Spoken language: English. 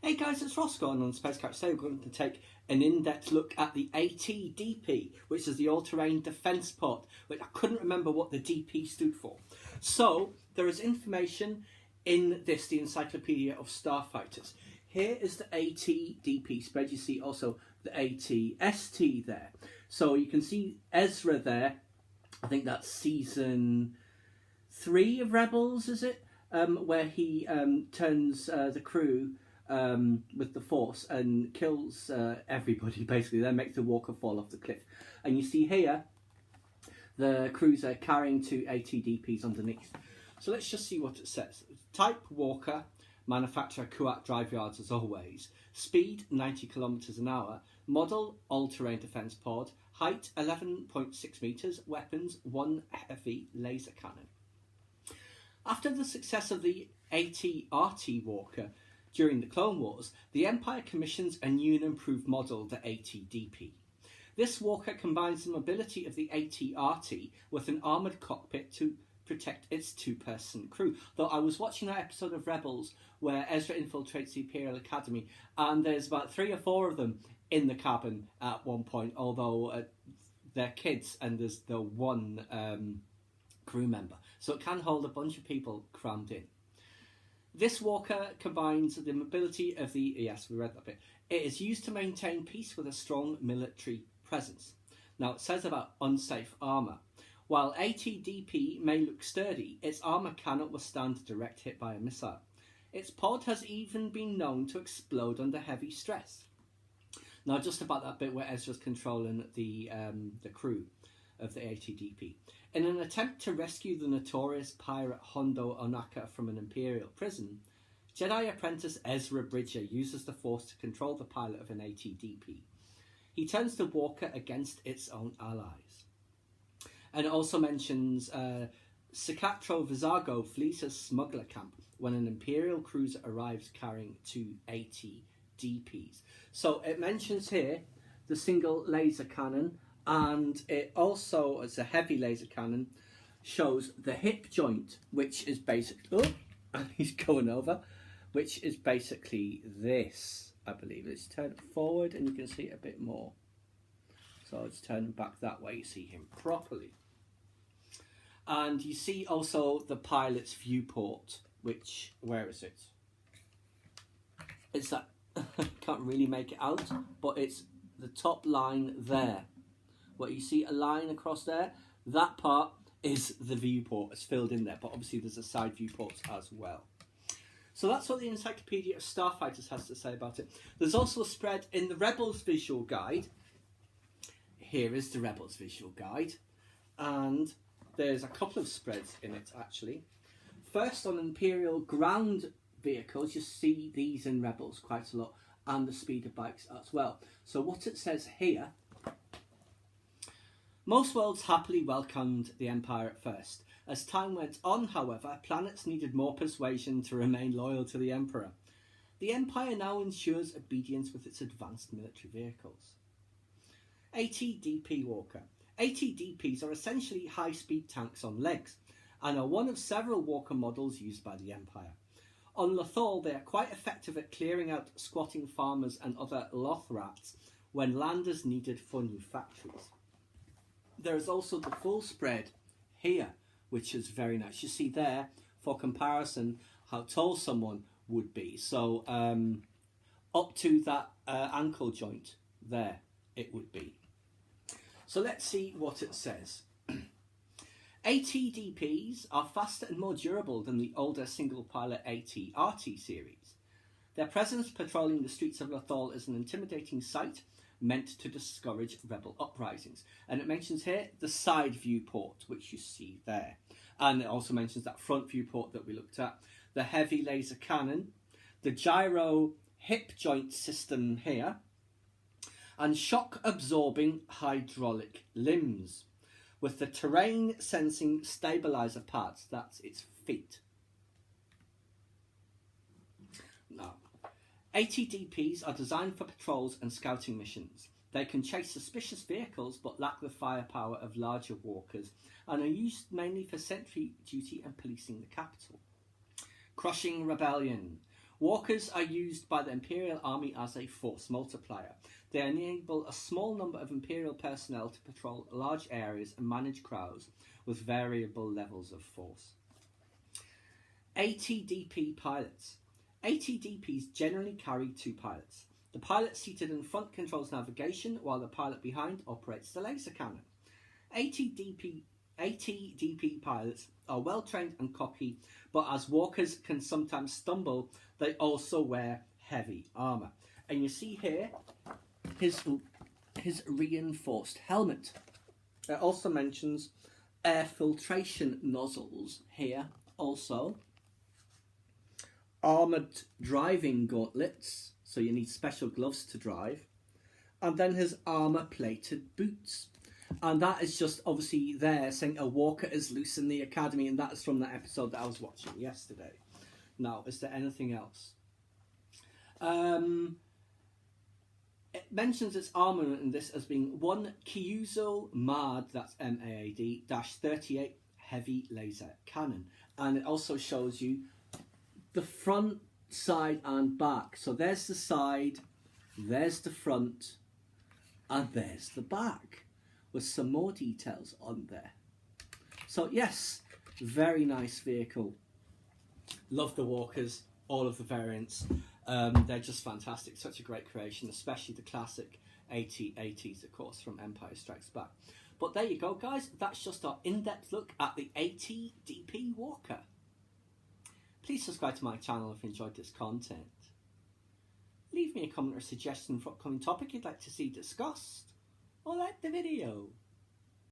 Hey guys, it's Ross going on Space Couch. Today we're going to take an in-depth look at the ATDP, which is the All-Terrain Defence Pod, which I couldn't remember what the DP stood for. So, there is information in this, the Encyclopedia of Starfighters. Here is the ATDP spread. You see also the ATST there. So you can see Ezra there. I think that's season 3 of Rebels, is it? Where he turns the crew with the Force and kills everybody, basically. Then makes the walker fall off the cliff. And you see here the cruiser carrying 2 ATDPs underneath. So let's just see what it says. Type walker, manufacturer Kuat drive yards as always. Speed 90 kilometers an hour. Model all-terrain defense pod. Height 11.6 meters. Weapons 1 heavy laser cannon. After the success of the AT-RT walker during the Clone Wars, the Empire commissions a new and improved model, the ATDP. This walker combines the mobility of the AT-RT with an armoured cockpit to protect its 2-person crew. Though I was watching that episode of Rebels where Ezra infiltrates the Imperial Academy, and there's about 3 or 4 of them in the cabin at one point, although they're kids and there's the one crew member. So it can hold a bunch of people crammed in. This walker combines the mobility of the... Yes, we read that bit. It is used to maintain peace with a strong military presence. Now, it says about unsafe armour. While ATDP may look sturdy, its armour cannot withstand a direct hit by a missile. Its pod has even been known to explode under heavy stress. Now, just about that bit where Ezra's controlling the crew of the ATDP. In an attempt to rescue the notorious pirate Hondo Ohnaka from an Imperial prison, Jedi apprentice Ezra Bridger uses the Force to control the pilot of an ATDP. He turns the walker against its own allies. And it also mentions Cicatro Vizago flees a smuggler camp when an Imperial cruiser arrives carrying 2 ATDPs. So it mentions here the single laser cannon, and it also, as a heavy laser cannon, shows the hip joint, which is basically... Oh, and he's going over. Which is basically this, I believe. Let's turn it forward and you can see it a bit more. So let's turn back that way, you see him properly. And you see also the pilot's viewport, which, where is it? It's that, can't really make it out, but it's the top line there. Where you see a line across there, that part is the viewport. It's filled in there, but obviously there's a side viewport as well. So that's what the Encyclopedia of Starfighters has to say about it. There's also a spread in the Rebels visual guide. Here is the Rebels visual guide. And there's a couple of spreads in it, actually. First, on Imperial ground vehicles, you see these in Rebels quite a lot, and the speeder bikes as well. So what it says here: most worlds happily welcomed the Empire at first. As time went on, however, planets needed more persuasion to remain loyal to the Emperor. The Empire now ensures obedience with its advanced military vehicles. ATDP Walker. ATDPs are essentially high-speed tanks on legs, and are one of several Walker models used by the Empire. On Lothal, they are quite effective at clearing out squatting farmers and other Lothrats when landers needed for new factories. There is also the full spread here, which is very nice. You see there, for comparison, how tall someone would be. So up to that ankle joint there, it would be. So let's see what it says. ATDPs are faster and more durable than the older single-pilot AT-RT series. Their presence patrolling the streets of Lothal is an intimidating sight, meant to discourage rebel uprisings. And it mentions here the side viewport, which you see there. And it also mentions that front viewport that we looked at, the heavy laser cannon, the gyro hip joint system here, and shock-absorbing hydraulic limbs, with the terrain sensing stabilizer pads. That's its feet. Now, ATDPs are designed for patrols and scouting missions. They can chase suspicious vehicles but lack the firepower of larger walkers and are used mainly for sentry duty and policing the capital. Crushing rebellion. Walkers are used by the Imperial Army as a force multiplier. They enable a small number of Imperial personnel to patrol large areas and manage crowds with variable levels of force. ATDP pilots. ATDPs generally carry 2 pilots. The pilot seated in front controls navigation, while the pilot behind operates the laser cannon. ATDP pilots are well trained and cocky, but as walkers can sometimes stumble, they also wear heavy armour. And you see here his reinforced helmet. It also mentions air filtration nozzles here also. Armoured driving gauntlets, so you need special gloves to drive. And then his armour-plated boots. And that is just obviously there saying a walker is loose in the academy, and that is from that episode that I was watching yesterday. Now, is there anything else? It mentions its armament in this as being 1 Kyuzo MAD, that's MAAD, -38 heavy laser cannon. And it also shows you the front, side and back. So there's the side, there's the front, and there's the back, with some more details on there. So yes, very nice vehicle. Love the walkers, all of the variants. They're just fantastic. Such a great creation, especially the classic AT-ATs, of course, from Empire Strikes Back. But there you go, guys. That's just our in-depth look at the AT-DP Walker. Please subscribe to my channel if you enjoyed this content. Leave me a comment or suggestion for upcoming topic you'd like to see discussed, or like the video.